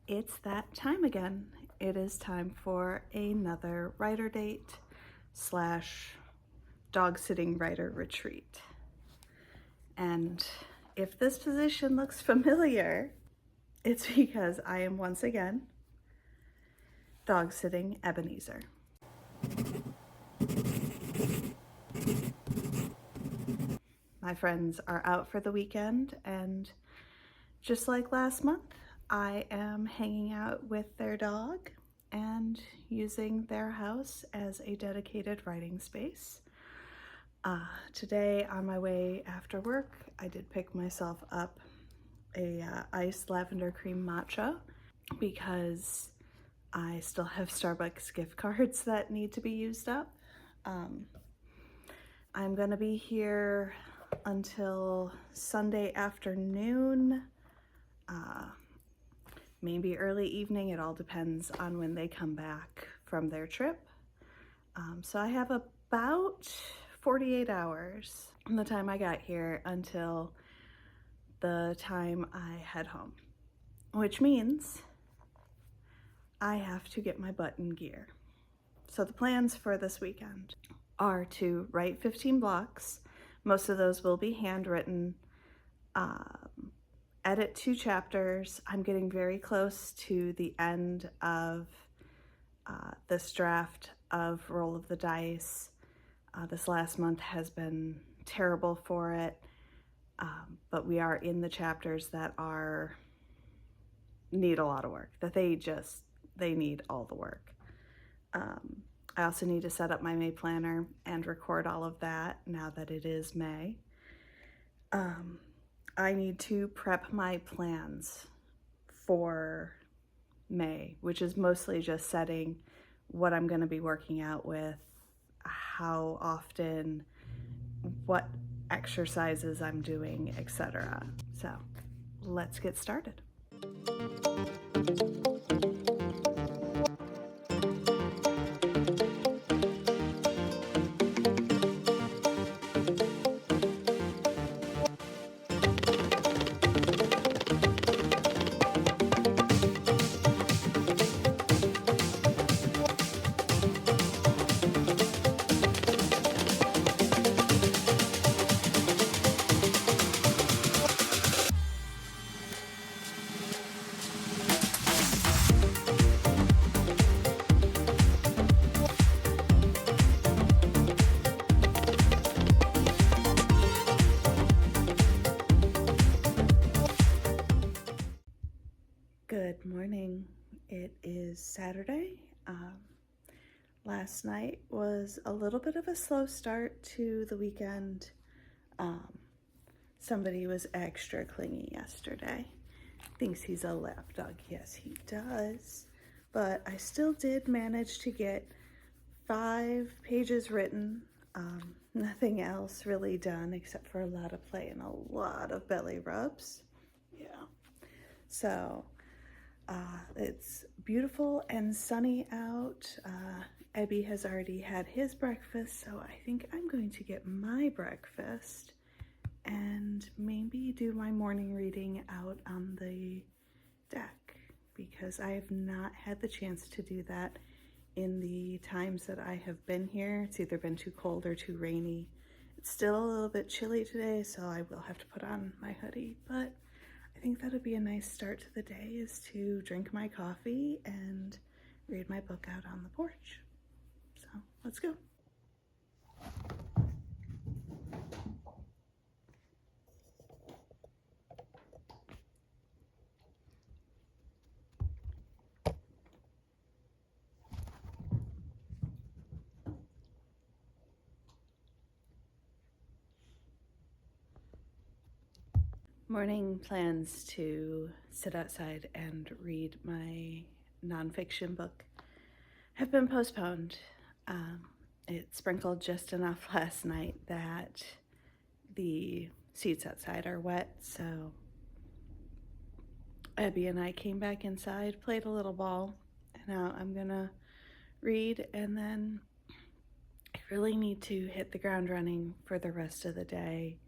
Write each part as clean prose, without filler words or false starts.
It's that time again. It is time for another writer date slash dog sitting writer retreat. And if this position looks familiar, it's because I am once again dog sitting Ebenezer. My friends are out for the weekend, and just like last month, I am hanging out with their dog and using their house as a dedicated writing space. Today on my way after work, I did pick myself up a iced lavender cream matcha because I still have Starbucks gift cards that need to be used up. I'm gonna be here until Sunday afternoon, maybe early evening. It all depends on when they come back from their trip. So I have about 48 hours from the time I got here until the time I head home, which means I have to get my butt in gear. So the plans for this weekend are to write 15 blocks. Most of those will be handwritten. Edit 2 chapters. I'm getting very close to the end of this draft of Roll of the Dice. This last month has been terrible for it, but we are in the chapters that need a lot of work, that they need all the work. I also need to set up my May planner and record all of that now that it is May. I need to prep my plans for May, which is mostly just setting what I'm going to be working out with, how often, what exercises I'm doing, etc. So let's get started. Good morning. It is Saturday. Last night was a little bit of a slow start to the weekend. Somebody was extra clingy yesterday. Thinks he's a lap dog. Yes, he does. But I still did manage to get 5 pages written. Nothing else really done except for a lot of play and a lot of belly rubs. Yeah. So it's beautiful and sunny out. Ebby has already had his breakfast, so I think I'm going to get my breakfast and maybe do my morning reading out on the deck, because I have not had the chance to do that in the times that I have been here. It's either been too cold or too rainy. It's still a little bit chilly today, so I will have to put on my hoodie, but I think that would be a nice start to the day, is to drink my coffee and read my book out on the porch. So let's go. Morning plans to sit outside and read my nonfiction book have been postponed. It sprinkled just enough last night that the seats outside are wet, so Abby and I came back inside, played a little ball, and now I'm gonna read, and then I really need to hit the ground running for the rest of the day.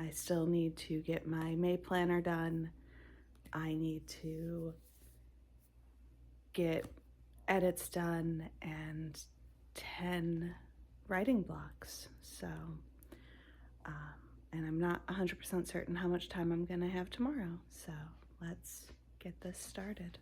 I still need to get my May planner done, I need to get edits done and 10 writing blocks. So, and I'm not 100% certain how much time I'm gonna have tomorrow. So let's get this started.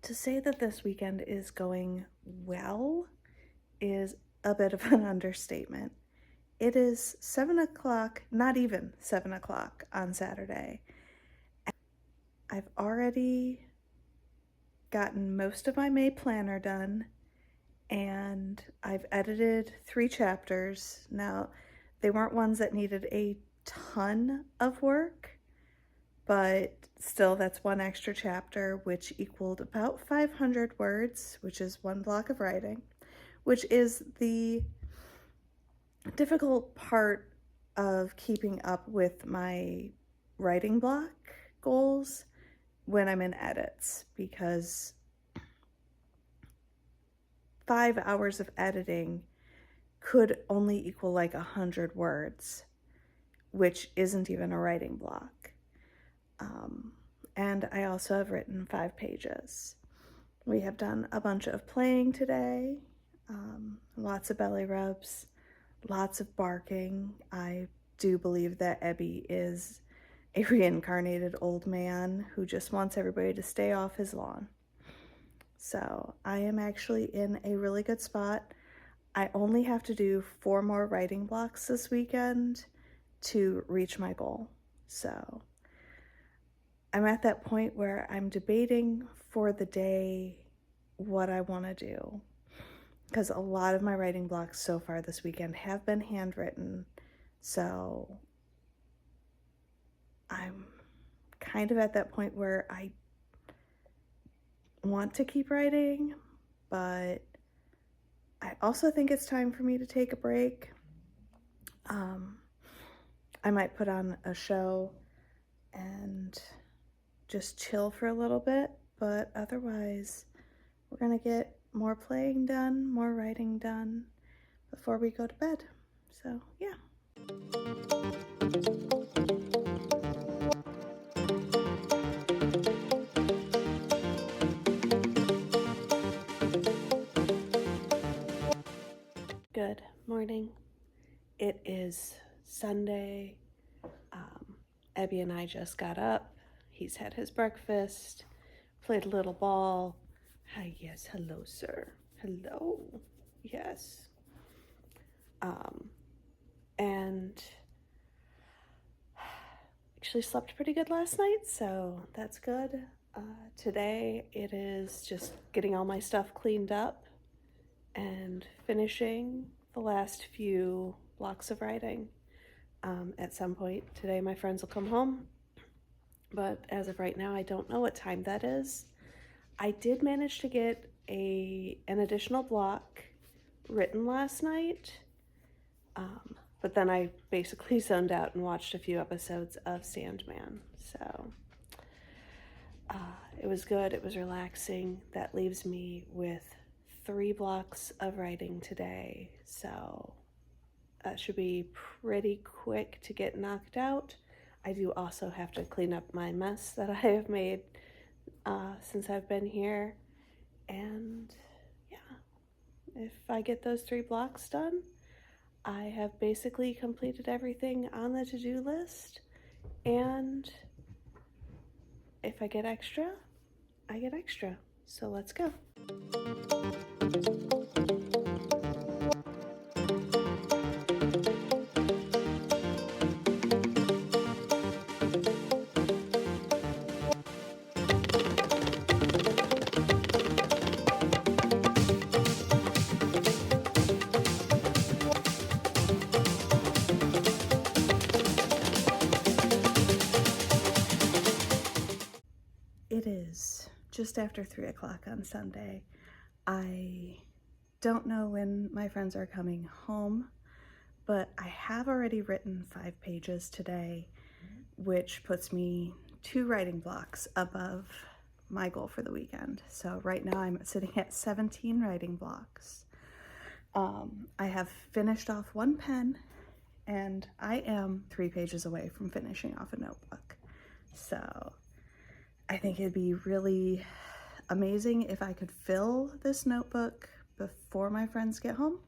To say that this weekend is going well is a bit of an understatement. It is 7 o'clock, not even 7 o'clock on Saturday. I've already gotten most of my May planner done, and I've edited 3 chapters. Now, they weren't ones that needed a ton of work, but still, that's 1 extra chapter, which equaled about 500 words, which is 1 block of writing, which is the difficult part of keeping up with my writing block goals when I'm in edits, because 5 hours of editing could only equal like 100 words, which isn't even a writing block. And I also have written 5 pages. We have done a bunch of playing today, lots of belly rubs, lots of barking. I do believe that Ebby is a reincarnated old man who just wants everybody to stay off his lawn. So I am actually in a really good spot. I only have to do 4 more writing blocks this weekend to reach my goal. So I'm at that point where I'm debating for the day what I want to do, because a lot of my writing blocks so far this weekend have been handwritten. So I'm kind of at that point where I want to keep writing, but I also think it's time for me to take a break. I might put on a show and just chill for a little bit, but otherwise we're gonna get more playing done, more writing done before we go to bed. So yeah. Good morning. It is Sunday. Ebby and I just got up. He's had his breakfast, played a little ball. Hi, yes, hello, sir. Hello. Yes. And actually slept pretty good last night, so that's good. Today it is just getting all my stuff cleaned up and finishing the last few blocks of writing. At some point today my friends will come home, but as of right now I don't know what time that is. I did manage to get an additional block written last night, but then I basically zoned out and watched a few episodes of Sandman, so it was good, it was relaxing. That leaves me with 3 blocks of writing today, so that should be pretty quick to get knocked out. I do also have to clean up my mess that I have made since I've been here, and yeah, if I get those 3 blocks done, I have basically completed everything on the to-do list, and if I get extra, I get extra. So let's go. just after 3 o'clock on Sunday. I don't know when my friends are coming home, but I have already written 5 pages today, which puts me 2 writing blocks above my goal for the weekend. So right now I'm sitting at 17 writing blocks. I have finished off 1 pen, and I am 3 pages away from finishing off a notebook. So I think it'd be really amazing if I could fill this notebook before my friends get home.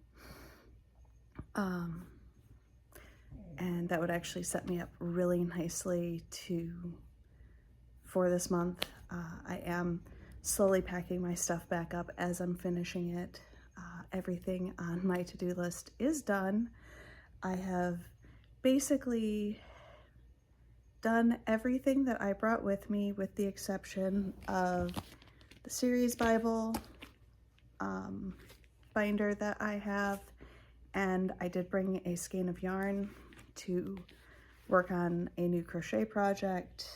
And that would actually set me up really nicely for this month. I am slowly packing my stuff back up as I'm finishing it. Everything on my to-do list is done. I have basically done everything that I brought with me, with the exception of the series Bible binder that I have, and I did bring a skein of yarn to work on a new crochet project,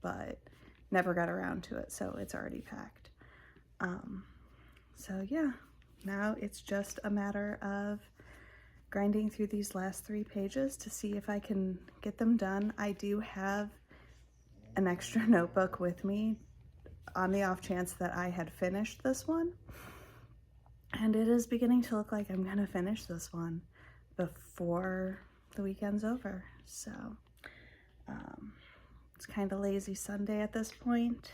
but never got around to it, so it's already packed. So yeah, now it's just a matter of grinding through these last 3 pages to see if I can get them done. I do have an extra notebook with me on the off chance that I had finished this one, and it is beginning to look like I'm gonna finish this one before the weekend's over. So it's kind of lazy Sunday at this point.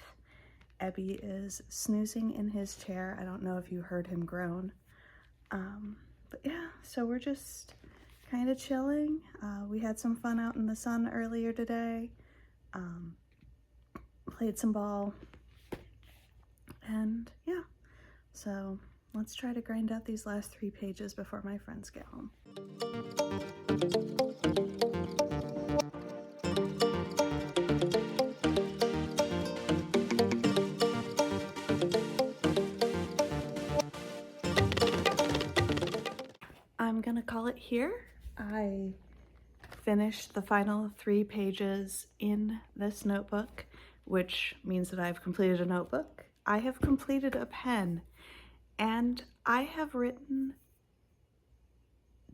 Ebby is snoozing in his chair. I don't know if you heard him groan. But yeah, so we're just kind of chilling. We had some fun out in the sun earlier today. Played some ball. And yeah, so let's try to grind out these last 3 pages before my friends get home. I'm gonna call it here. I finished the final 3 pages in this notebook, which means that I've completed a notebook. I have completed a pen, and I have written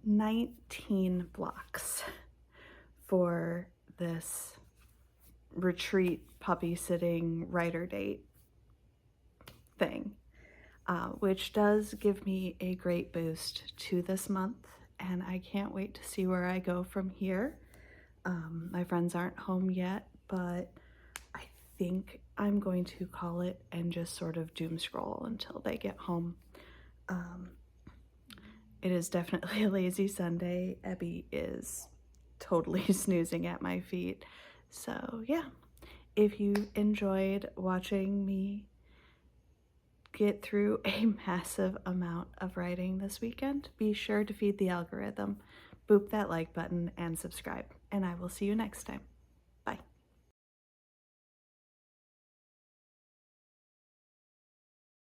19 blocks for this retreat puppy sitting writer date thing. Which does give me a great boost to this month, and I can't wait to see where I go from here. My friends aren't home yet, but I think I'm going to call it and just sort of doom scroll until they get home. It is definitely a lazy Sunday. Ebby is totally snoozing at my feet. So yeah, if you enjoyed watching me get through a massive amount of writing this weekend, be sure to feed the algorithm, boop that like button, and subscribe, and I will see you next time.